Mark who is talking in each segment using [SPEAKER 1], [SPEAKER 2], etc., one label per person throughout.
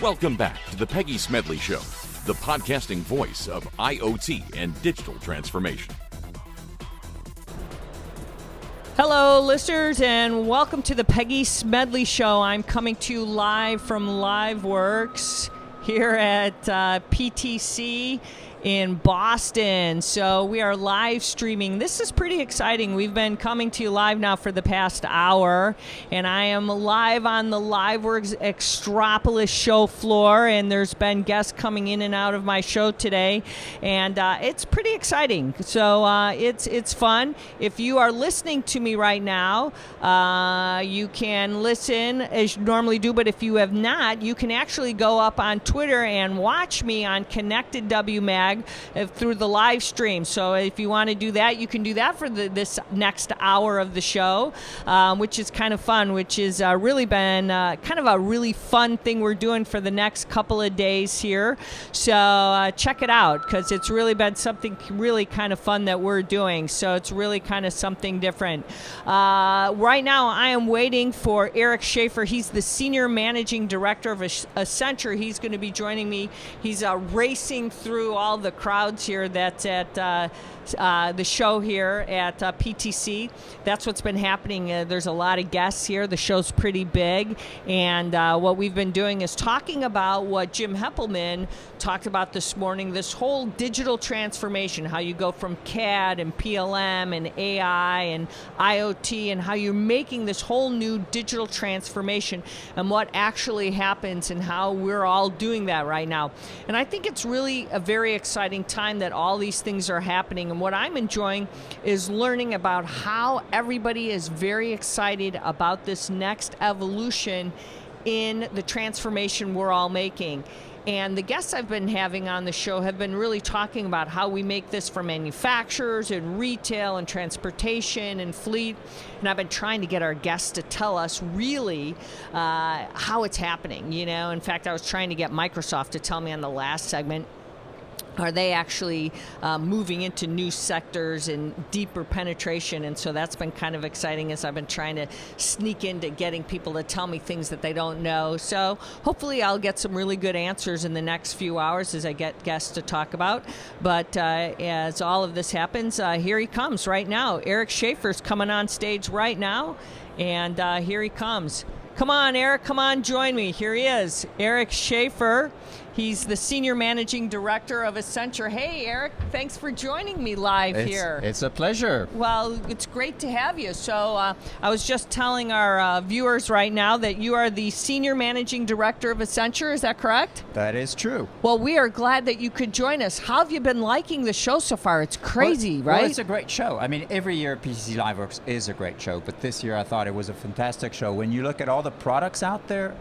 [SPEAKER 1] Welcome back to the Peggy Smedley Show, the podcasting voice of IoT and digital transformation.
[SPEAKER 2] Hello, listeners, and welcome to the Peggy Smedley Show. I'm coming to you live from Liveworx here at PTC in Boston. So we are live streaming. This is pretty exciting. We've been coming to you live now for the past hour, and I am live on the Liveworx Extropolis show floor, and there's been guests coming in and out of my show today, and it's pretty exciting. So it's fun. If you are listening to me right now, you can listen as you normally do, but if you have not, you can actually go up on Twitter and watch me on Connected WMAG through the live stream. So if you want to do that, you can do that for this next hour of the show, which is kind of fun, which has really been kind of a really fun thing we're doing for the next couple of days here. So check it out, because it's really been something really kind of fun that we're doing. So it's really kind of something different. Right now, I am waiting for Eric Schaeffer. He's the Senior Managing Director of Accenture. He's going to be joining me. He's racing through all the crowds here that's at the show here at PTC. That's what's been happening. There's a lot of guests here. The show's pretty big, and what we've been doing is talking about what Jim Heppelman talked about this morning, this whole digital transformation, how you go from CAD and PLM and AI and IoT, and how you're making this whole new digital transformation and what actually happens and how we're all doing that right now. And I think it's really a very exciting time that all these things are happening. And what I'm enjoying is learning about how everybody is very excited about this next evolution in the transformation we're all making. And the guests I've been having on the show have been really talking about how we make this for manufacturers and retail and transportation and fleet. And I've been trying to get our guests to tell us really how it's happening. You know, in fact, I was trying to get Microsoft to tell me on the last segment, are they actually moving into new sectors and deeper penetration? And so that's been kind of exciting as I've been trying to sneak into getting people to tell me things that they don't know. So hopefully I'll get some really good answers in the next few hours as I get guests to talk about. But as all of this happens, here he comes right now. Eric Schaeffer's coming on stage right now, and here he comes. Come on, Eric, come on, join me. Here he is, Eric Schaeffer. He's the Senior Managing Director of Accenture. Hey, Eric, thanks for joining me live here.
[SPEAKER 3] It's a pleasure.
[SPEAKER 2] Well, it's great to have you. So I was just telling our viewers right now that you are the Senior Managing Director of Accenture. Is that correct?
[SPEAKER 3] That is true.
[SPEAKER 2] Well, we are glad that you could join us. How have you been liking the show so far? It's crazy, right?
[SPEAKER 3] Well, it's a great show. I mean, every year PTC Liveworx is a great show, but this year I thought it was a fantastic show. When you look at all the products out there,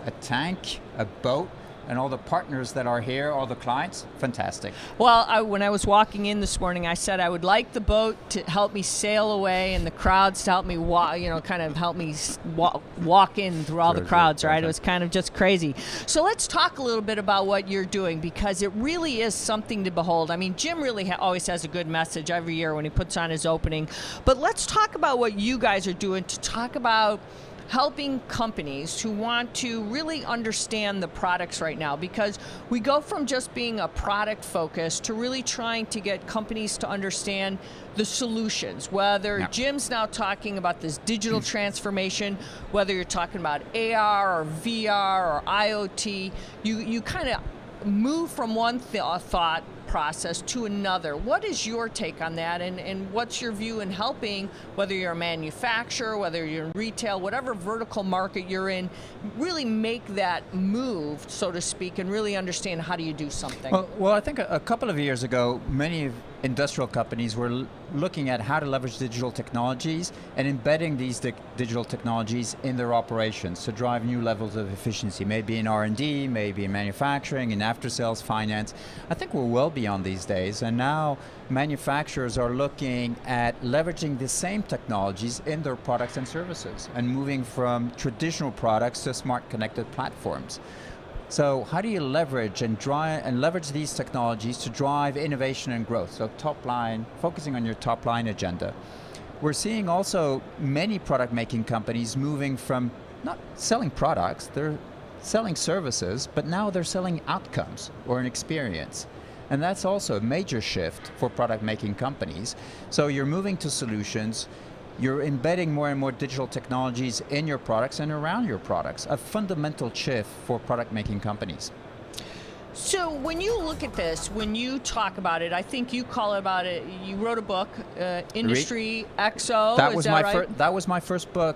[SPEAKER 3] a tank, a boat, and all the partners that are here, all the clients, fantastic.
[SPEAKER 2] Well, when I was walking in this morning, I said I would like the boat to help me sail away and the crowds to help me walk, kind of help me walk in through all the crowds, right? It was kind of just crazy. So let's talk a little bit about what you're doing, because it really is something to behold. I mean, Jim really always has a good message every year when he puts on his opening. But let's talk about what you guys are doing to talk about helping companies who want to really understand the products right now, because we go from just being a product focus to really trying to get companies to understand the solutions, whether Jim's now talking about this digital transformation, whether you're talking about AR or VR or IoT, you kind of move from one thought process to another. What is your take on that, and what's your view in helping, whether you're a manufacturer, whether you're in retail, whatever vertical market you're in, really make that move, so to speak, and really understand how do you do something?
[SPEAKER 3] Well, I think a couple of years ago, many industrial companies were looking at how to leverage digital technologies and embedding these digital technologies in their operations to drive new levels of efficiency, maybe in R&D, maybe in manufacturing, in after-sales finance. I think we're well beyond these days, and now manufacturers are looking at leveraging the same technologies in their products and services and moving from traditional products to smart connected platforms. So how do you leverage and leverage these technologies to drive innovation and growth? So top line, focusing on your top line agenda. We're seeing also many product making companies moving from not selling products, they're selling services, but now they're selling outcomes or an experience. And that's also a major shift for product making companies. So you're moving to solutions, you're embedding more and more digital technologies in your products and around your products, a fundamental shift for product making companies.
[SPEAKER 2] So when you look at this, when you talk about it, I think you call it about it, you wrote a book, Industry XO,
[SPEAKER 3] That was my first book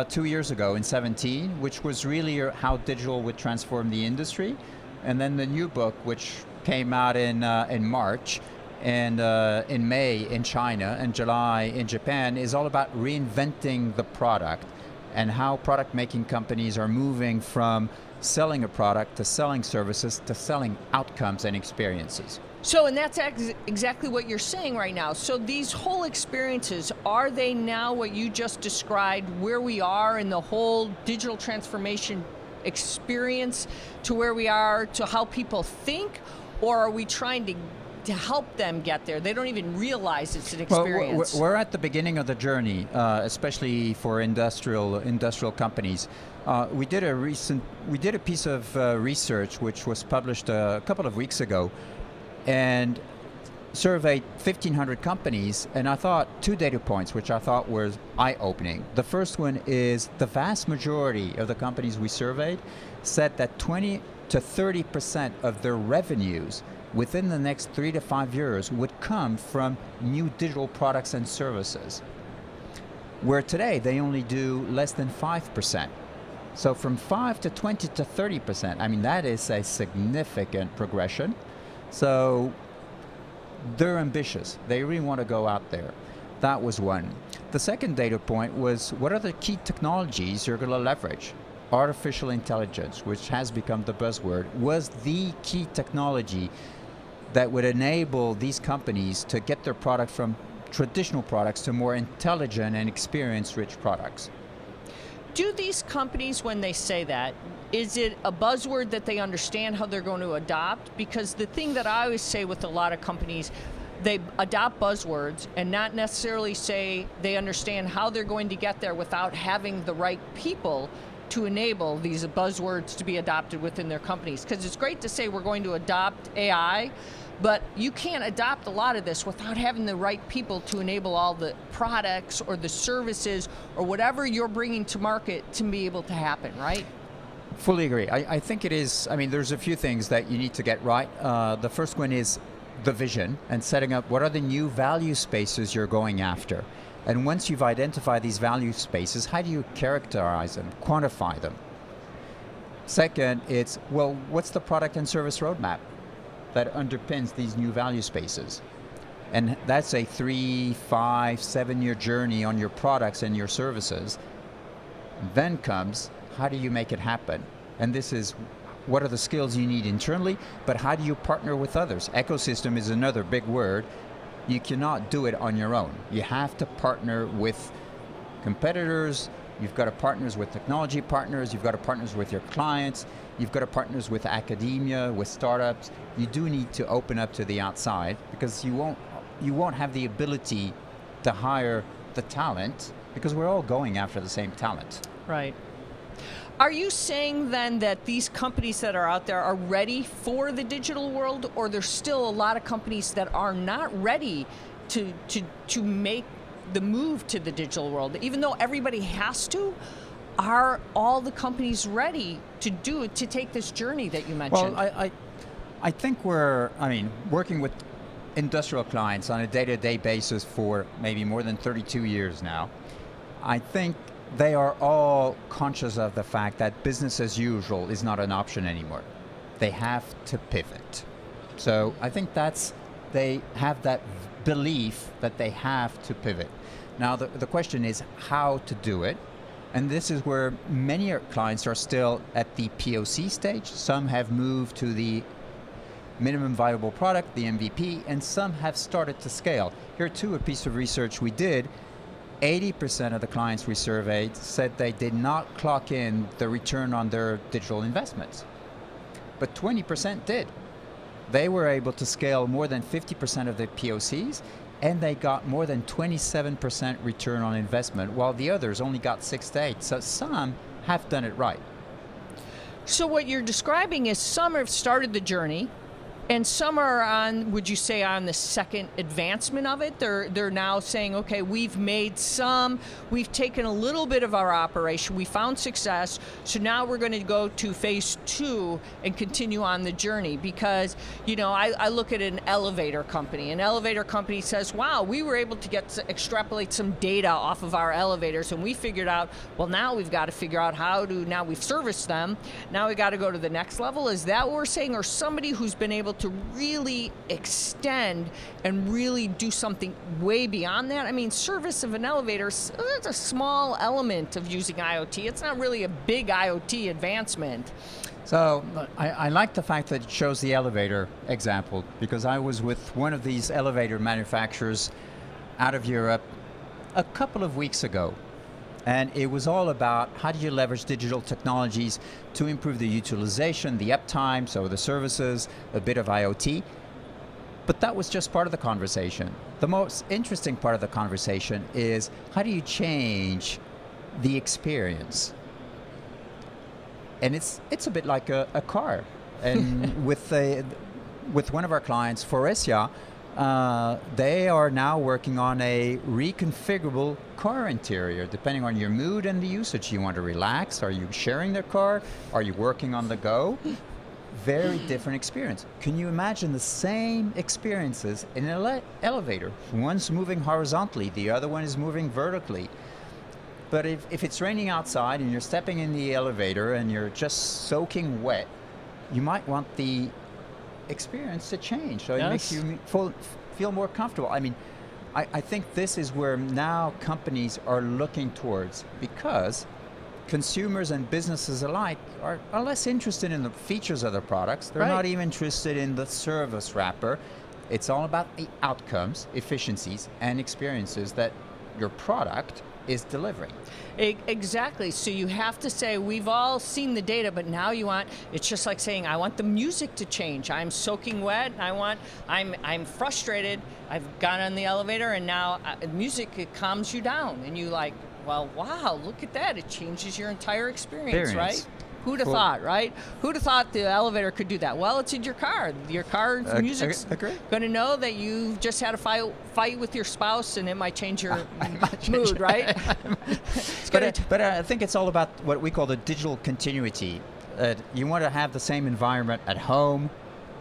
[SPEAKER 3] 2 years ago in 2017, which was really how digital would transform the industry. And then the new book, which came out in March, and in May in China and July in Japan, is all about reinventing the product and how product making companies are moving from selling a product to selling services to selling outcomes and experiences.
[SPEAKER 2] So, and that's exactly what you're saying right now. So these whole experiences, are they now what you just described, where we are in the whole digital transformation experience to where we are to how people think, or are we trying to help them get there? They don't even realize it's an experience.
[SPEAKER 3] Well, we're at the beginning of the journey, especially for industrial companies. We did a piece of research which was published a couple of weeks ago, and surveyed 1,500 companies, and I thought two data points which I thought were eye-opening. The first one is the vast majority of the companies we surveyed said that 20 to 30% of their revenues within the next 3 to 5 years would come from new digital products and services, where today they only do less than 5%. So from 5 to 20 to 30%, I mean, that is a significant progression. So they're ambitious. They really want to go out there. That was one. The second data point was, what are the key technologies you're going to leverage? Artificial intelligence, which has become the buzzword, was the key technology that would enable these companies to get their product from traditional products to more intelligent and experience-rich products.
[SPEAKER 2] Do these companies, when they say that, is it a buzzword that they understand how they're going to adopt? Because the thing that I always say with a lot of companies, they adopt buzzwords and not necessarily say they understand how they're going to get there without having the right people to enable these buzzwords to be adopted within their companies. Because it's great to say we're going to adopt AI, but you can't adopt a lot of this without having the right people to enable all the products or the services or whatever you're bringing to market to be able to happen, right?
[SPEAKER 3] Fully agree. I think it is, there's a few things that you need to get right. The first one is the vision and setting up what are the new value spaces you're going after. And once you've identified these value spaces, how do you characterize them, quantify them? Second, it's, well, what's the product and service roadmap that underpins these new value spaces? And that's a 3, 5, 7-year journey on your products and your services. Then comes, how do you make it happen? And this is, what are the skills you need internally, but how do you partner with others? Ecosystem is another big word. You cannot do it on your own. You have to partner with competitors, you've got to partners with technology partners, you've got to partners with your clients, you've got to partners with academia, with startups. You do need to open up to the outside because you won't have the ability to hire the talent because we're all going after the same talent.
[SPEAKER 2] Right. Are you saying then that these companies that are out there are ready for the digital world, or there's still a lot of companies that are not ready to make the move to the digital world? Even though everybody has to, are all the companies ready to do it, to take this journey that you mentioned?
[SPEAKER 3] Well, I think working with industrial clients on a day-to-day basis for maybe more than 32 years now, I think they are all conscious of the fact that business as usual is not an option anymore. They have to pivot. So I think they have that belief that they have to pivot. Now the question is how to do it. And this is where many clients are still at the POC stage. Some have moved to the minimum viable product, the MVP, and some have started to scale. Here too, a piece of research we did, 80% of the clients we surveyed said they did not clock in the return on their digital investments, but 20% did. They were able to scale more than 50% of the POCs, and they got more than 27% return on investment, while the others only got 6 to 8. So some have done it right.
[SPEAKER 2] So what you're describing is some have started the journey, and some are on, would you say, on the second advancement of it? They're now saying, okay, we've taken a little bit of our operation, we found success, so now we're going to go to phase 2 and continue on the journey. Because, I look at an elevator company. An elevator company says, wow, we were able to extrapolate some data off of our elevators, and we figured out, well, now we've got to figure out now we've serviced them, now we got to go to the next level. Is that what we're saying? Or somebody who's been able to really extend and really do something way beyond that? I mean, service of an elevator, that's a small element of using IoT. It's not really a big IoT advancement.
[SPEAKER 3] So I like the fact that it shows the elevator example, because I was with one of these elevator manufacturers out of Europe a couple of weeks ago. And it was all about how do you leverage digital technologies to improve the utilization, the uptime, so the services, a bit of IoT. But that was just part of the conversation. The most interesting part of the conversation is how do you change the experience? And it's a bit like a car. And with one of our clients, Faurecia, they are now working on a reconfigurable car interior, depending on your mood and the usage. You want to relax? Are you sharing the car? Are you working on the go? Very different experience. Can you imagine the same experiences in an elevator? One's moving horizontally, the other one is moving vertically. But if it's raining outside and you're stepping in the elevator and you're just soaking wet, you might want the experience to change, so it makes you feel more comfortable. I mean, I think this is where now companies are looking towards, because consumers and businesses alike are less interested in the features of their products. They're not even interested in the service wrapper. It's all about the outcomes, efficiencies, and experiences that your product is delivering.
[SPEAKER 2] Exactly. So you have to say, we've all seen the data, but now it's just like saying, I want the music to change. I'm soaking wet. I'm frustrated. I've gone on the elevator, and now music, it calms you down. And you like, well, wow, look at that. It changes your entire experience. Right? Who'd have thought, right? Who'd have thought the elevator could do that? Well, it's in your car. Your car's music's going to know that you just had a fight with your spouse, and it might change your mood, right?
[SPEAKER 3] But I think it's all about what we call the digital continuity. You want to have the same environment at home,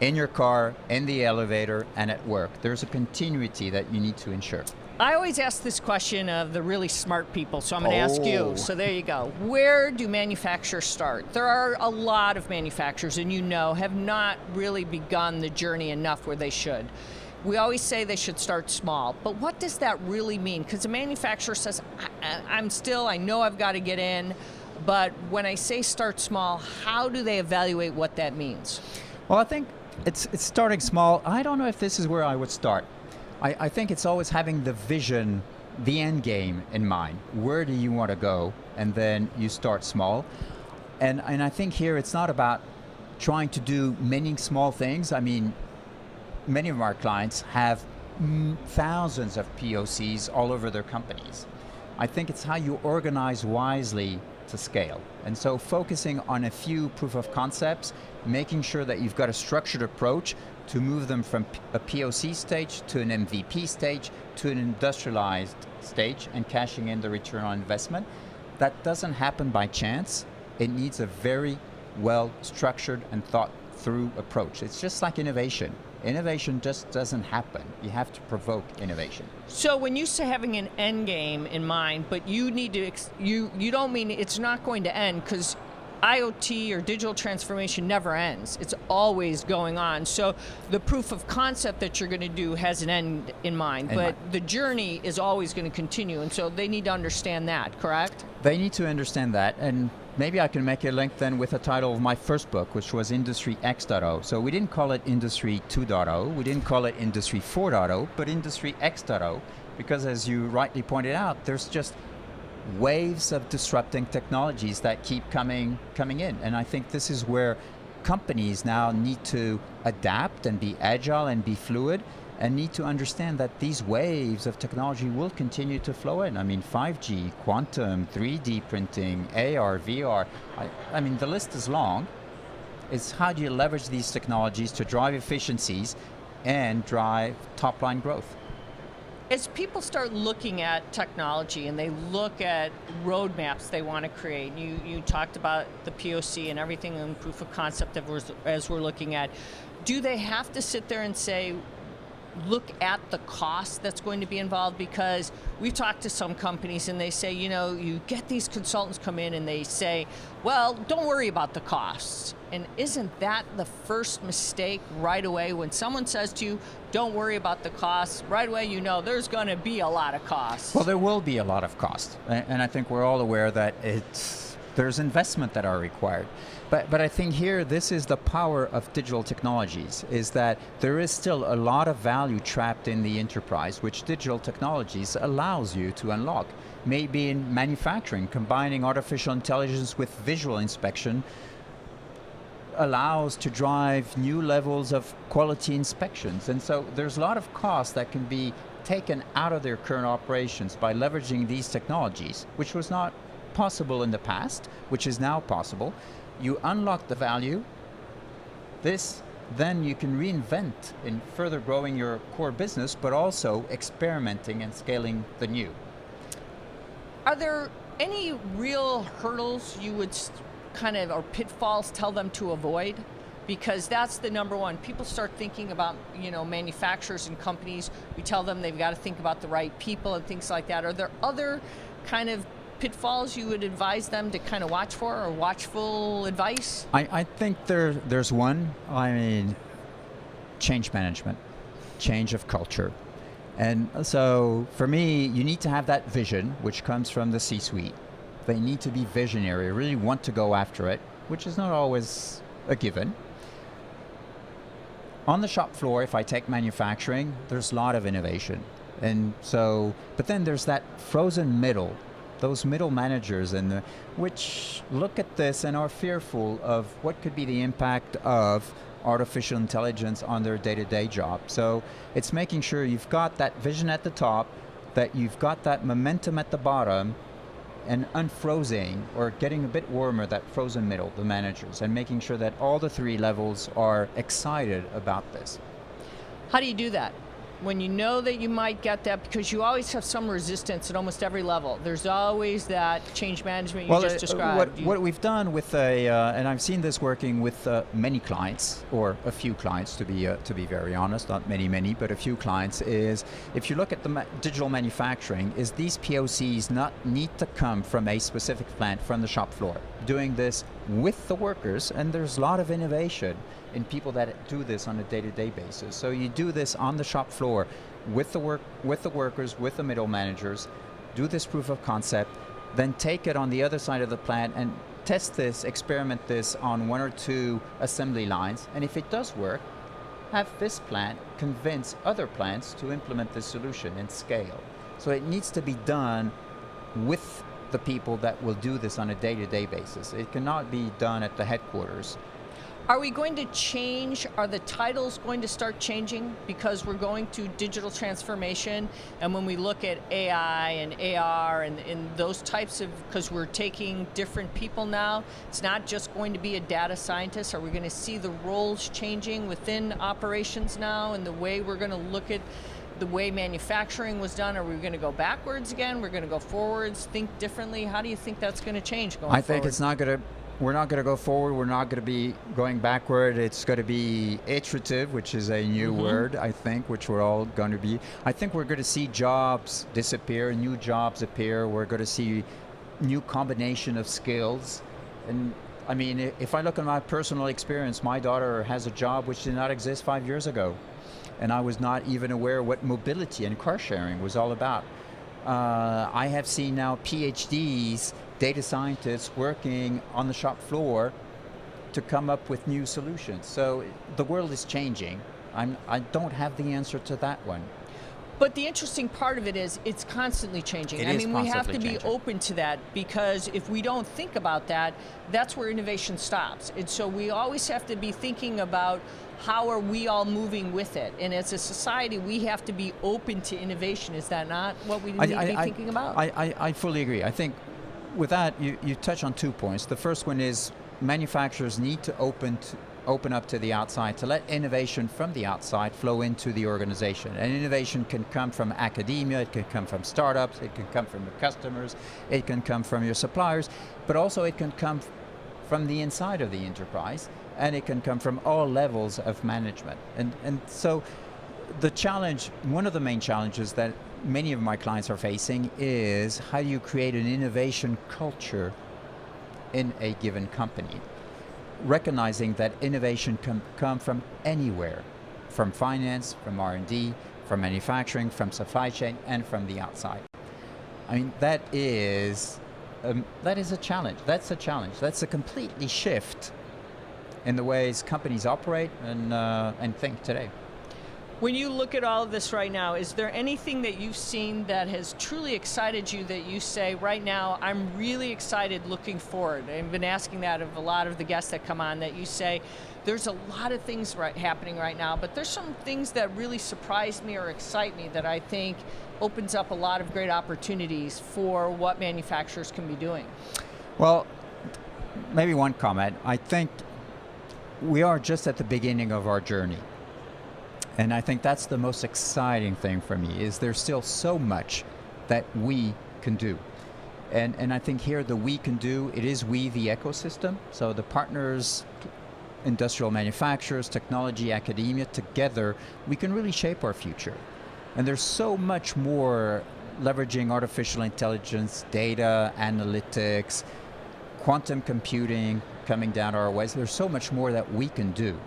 [SPEAKER 3] in your car, in the elevator, and at work. There's a continuity that you need to ensure.
[SPEAKER 2] I always ask this question of the really smart people, so I'm going to ask you. So there you go. Where do manufacturers start? There are a lot of manufacturers, and have not really begun the journey enough where they should. We always say they should start small, but what does that really mean? Because a manufacturer says, I know I've got to get in, but when I say start small, how do they evaluate what that means?
[SPEAKER 3] Well, I think it's starting small. I don't know if this is where I would start. I think it's always having the vision, the end game in mind. Where do you want to go? And then you start small. And I think here it's not about trying to do many small things. I mean, many of our clients have thousands of POCs all over their companies. I think it's how you organize wisely to scale. And so focusing on a few proof of concepts, making sure that you've got a structured approach to move them from a POC stage to an MVP stage to an industrialized stage, and cashing in the return on investment. That doesn't happen by chance. It needs a very well structured and thought through approach. It's just like innovation. Innovation just doesn't happen. You have to provoke innovation.
[SPEAKER 2] So when you say having an end game in mind, but you need to, you don't mean it's not going to end, because IoT or digital transformation never ends. It's always going on. So the proof of concept that you're going to do has an end in mind, but the journey is always going to continue. And so they need to understand that, correct?
[SPEAKER 3] They need to understand that. And maybe I can make a link then with the title of my first book, which was Industry X.0. So we didn't call it Industry 2.0. We didn't call it Industry 4.0, but Industry X.0, because as you rightly pointed out, there's just waves of disrupting technologies that keep coming in. And I think this is where companies now need to adapt and be agile and be fluid, and need to understand that these waves of technology will continue to flow in. I mean, 5G, quantum, 3D printing, AR, VR. I mean, the list is long, It's how do you leverage these technologies to drive efficiencies and drive top-line growth.
[SPEAKER 2] As people start looking at technology and they look at roadmaps they want to create, you talked about the POC and everything and proof of concept as we're looking at, do they have to sit there and say, look at the cost that's going to be involved? Because we've talked to some companies and they say, you get these consultants come in and they say, well, don't worry about the costs. And isn't that the first mistake right away? When someone says to you, don't worry about the costs, right away there's going to be a lot of costs.
[SPEAKER 3] Well, there will be a lot of cost. And I think we're all aware that there's investment that are required. But I think here, this is the power of digital technologies, is that there is still a lot of value trapped in the enterprise, which digital technologies allows you to unlock. Maybe in manufacturing, combining artificial intelligence with visual inspection allows to drive new levels of quality inspections. And so there's a lot of costs that can be taken out of their current operations by leveraging these technologies, which was not possible in the past, which is now possible. You unlock the value. Then you can reinvent in further growing your core business, but also experimenting and scaling the new.
[SPEAKER 2] Are there any real hurdles you would or pitfalls tell them to avoid? Because that's the number one. People start thinking about, manufacturers and companies. We tell them they've got to think about the right people and things like that. Are there other kind of pitfalls you would advise them to kind of watch for, or watchful advice?
[SPEAKER 3] I think there's one. Change management, change of culture. And so for me, you need to have that vision, which comes from the C-suite. They need to be visionary, really want to go after it, which is not always a given. On the shop floor, if I take manufacturing, there's a lot of innovation. And so, but then there's that frozen middle, those middle managers which look at this and are fearful of what could be the impact of artificial intelligence on their day-to-day job. So it's making sure you've got that vision at the top, that you've got that momentum at the bottom, and unfrozen or getting a bit warmer, that frozen middle, the managers, and making sure that all the three levels are excited about this.
[SPEAKER 2] How do you do that? When you know that you might get that, because you always have some resistance at almost every level. There's always that change management you just described.
[SPEAKER 3] What we've done with and I've seen this working with many clients, or a few clients to be very honest, not many, but a few clients, is if you look at the digital manufacturing, is these POCs not need to come from a specific plant, from the shop floor, doing this with the workers, and there's a lot of innovation in people that do this on a day-to-day basis. So you do this on the shop floor with the workers, with the middle managers, do this proof of concept, then take it on the other side of the plant and test this, experiment this on one or two assembly lines. And if it does work, have this plant convince other plants to implement this solution and scale. So it needs to be done with the people that will do this on a day-to-day basis. It cannot be done at the headquarters.
[SPEAKER 2] Are we going to change? Are the titles going to start changing because we're going to digital transformation? And when we look at AI and AR and those types of, because we're taking different people now, it's not just going to be a data scientist. Are we going to see the roles changing within operations now, and the way we're going to look at the way manufacturing was done? Are we going to go backwards again? We're going to go forwards, think differently? How do you think that's going to change going forward?
[SPEAKER 3] I think it's not going to. We're not going to go forward. We're not going to be going backward. It's going to be iterative, which is a new word, I think, which we're all going to be. I think we're going to see jobs disappear, new jobs appear. We're going to see new combination of skills. And I mean, if I look at my personal experience, my daughter has a job which did not exist 5 years ago. And I was not even aware what mobility and car sharing was all about. I have seen now PhDs, data scientists working on the shop floor to come up with new solutions. So the world is changing. I don't have the answer to that one.
[SPEAKER 2] But the interesting part of it is it's constantly changing. We have to be open to that, because if we don't think about that, that's where innovation stops. And so we always have to be thinking about how are we all moving with it. And as a society, we have to be open to innovation. Is that not what we need to be thinking about?
[SPEAKER 3] I fully agree. I think with that, you touch on 2 points. The first one is manufacturers need to open up to the outside, to let innovation from the outside flow into the organization. And innovation can come from academia, it can come from startups, it can come from your customers, it can come from your suppliers, but also it can come from the inside of the enterprise, and it can come from all levels of management. And so the challenge, one of the main challenges that many of my clients are facing is how do you create an innovation culture in a given company? Recognizing that innovation can come from anywhere, from finance, from R&D, from manufacturing, from supply chain, and from the outside. I mean, that is a challenge. That's a challenge. That's a completely shift in the ways companies operate and think today.
[SPEAKER 2] When you look at all of this right now, is there anything that you've seen that has truly excited you that you say, right now, I'm really excited looking forward? I've been asking that of a lot of the guests that come on, that you say, there's a lot of things happening right now, but there's some things that really surprise me or excite me that I think opens up a lot of great opportunities for what manufacturers can be doing.
[SPEAKER 3] Well, maybe one comment. I think we are just at the beginning of our journey. And I think that's the most exciting thing for me, is there's still so much that we can do. And I think here the we can do, it is we, the ecosystem. So the partners, industrial manufacturers, technology, academia, together, we can really shape our future. And there's so much more leveraging artificial intelligence, data, analytics, quantum computing coming down our ways. There's so much more that we can do,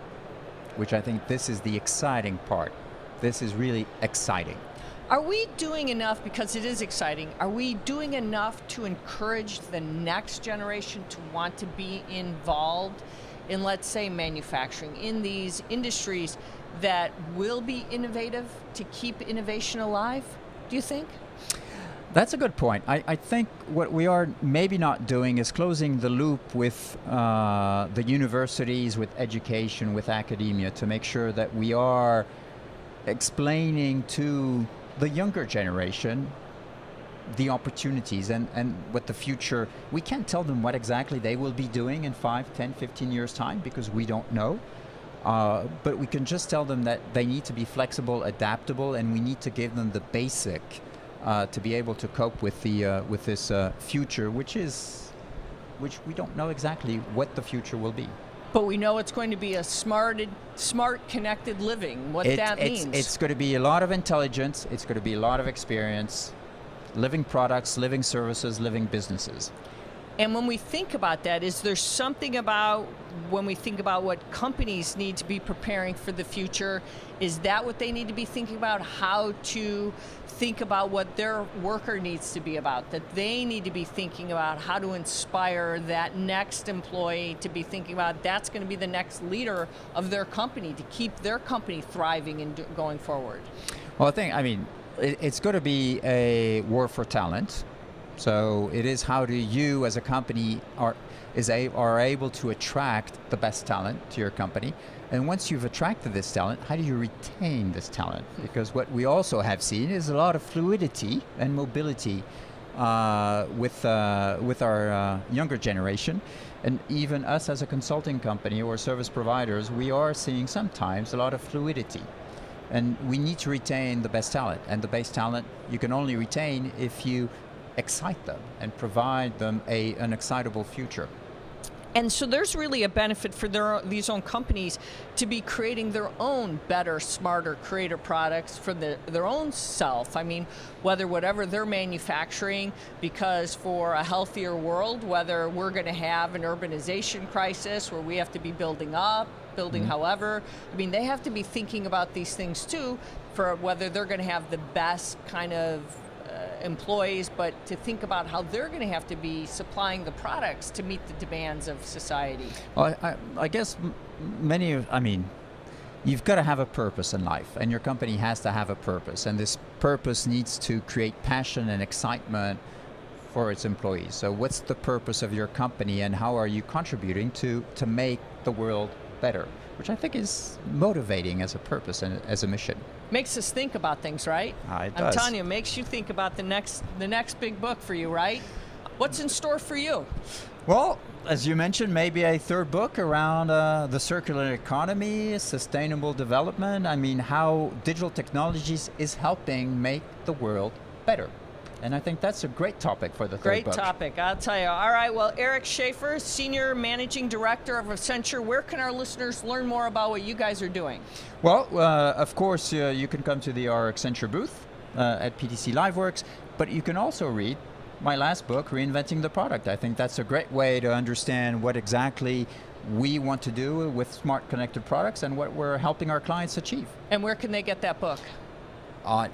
[SPEAKER 3] which I think this is the exciting part. This is really exciting.
[SPEAKER 2] Are we doing enough, because it is exciting, are we doing enough to encourage the next generation to want to be involved in, let's say, manufacturing, in these industries that will be innovative, to keep innovation alive, do you think?
[SPEAKER 3] That's a good point. I think what we are maybe not doing is closing the loop with the universities, with education, with academia, to make sure that we are explaining to the younger generation the opportunities and what the future. We can't tell them what exactly they will be doing in 5, 10, 15 years' time, because we don't know. But we can just tell them that they need to be flexible, adaptable, and we need to give them the basic to be able to cope with this future, which we don't know exactly what the future will be.
[SPEAKER 2] But we know it's going to be a smart, connected living. What that means.
[SPEAKER 3] It's going to be a lot of intelligence. It's going to be a lot of experience, living products, living services, living businesses.
[SPEAKER 2] And when we think about that, is there something about, when we think about what companies need to be preparing for the future, is that what they need to be thinking about? How to think about what their worker needs to be about, that they need to be thinking about how to inspire that next employee to be thinking about that's going to be the next leader of their company, to keep their company thriving and going forward?
[SPEAKER 3] Well, it's going to be a war for talent. So it is, how do you as a company are able to attract the best talent to your company? And once you've attracted this talent, how do you retain this talent? Because what we also have seen is a lot of fluidity and mobility with our younger generation. And even us as a consulting company or service providers, we are seeing sometimes a lot of fluidity. And we need to retain the best talent. And the best talent you can only retain if you excite them and provide them an excitable future.
[SPEAKER 2] And so there's really a benefit for these own companies to be creating their own better, smarter, creator products for their own self. I mean, whatever they're manufacturing, because for a healthier world, whether we're going to have an urbanization crisis where we have to be building however, I mean, they have to be thinking about these things too, for whether they're going to have the best kind of employees, but to think about how they're going to have to be supplying the products to meet the demands of society.
[SPEAKER 3] Well, I guess you've got to have a purpose in life, and your company has to have a purpose, and this purpose needs to create passion and excitement for its employees. So what's the purpose of your company, and how are you contributing to make the world better? Which I think is motivating as a purpose and as a mission.
[SPEAKER 2] Makes us think about things, right?
[SPEAKER 3] It does.
[SPEAKER 2] I'm telling you, it makes you think about the next big book for you, right? What's in store for you?
[SPEAKER 3] Well, as you mentioned, maybe a third book around the circular economy, sustainable development. I mean, how digital technologies is helping make the world better. And I think that's a great topic for the third book.
[SPEAKER 2] Great topic, I'll tell you. All right, well, Eric Schaeffer, Senior Managing Director of Accenture, where can our listeners learn more about what you guys are doing?
[SPEAKER 3] Well, of course, you can come to our Accenture booth at PTC Liveworx, but you can also read my last book, Reinventing the Product. I think that's a great way to understand what exactly we want to do with smart connected products and what we're helping our clients achieve.
[SPEAKER 2] And where can they get that book?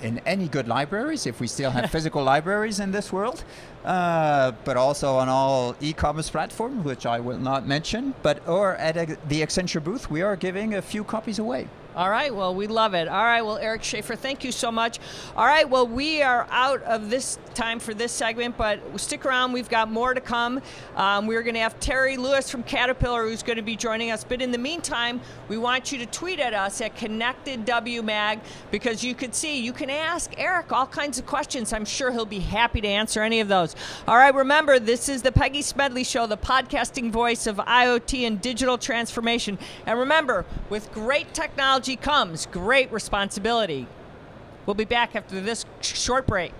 [SPEAKER 3] In any good libraries, if we still have physical libraries in this world, but also on all e-commerce platforms, which I will not mention, or at the Accenture booth, we are giving a few copies away.
[SPEAKER 2] All right, well, we love it. All right, well, Eric Schaeffer, thank you so much. All right, well, we are out of this time for this segment, but stick around. We've got more to come. We're going to have Terry Lewis from Caterpillar who's going to be joining us. But in the meantime, we want you to tweet at us at ConnectedWMag because you can ask Eric all kinds of questions. I'm sure he'll be happy to answer any of those. All right, remember, this is the Peggy Smedley Show, the podcasting voice of IoT and digital transformation. And remember, with great technology comes great responsibility. We'll be back after this short break.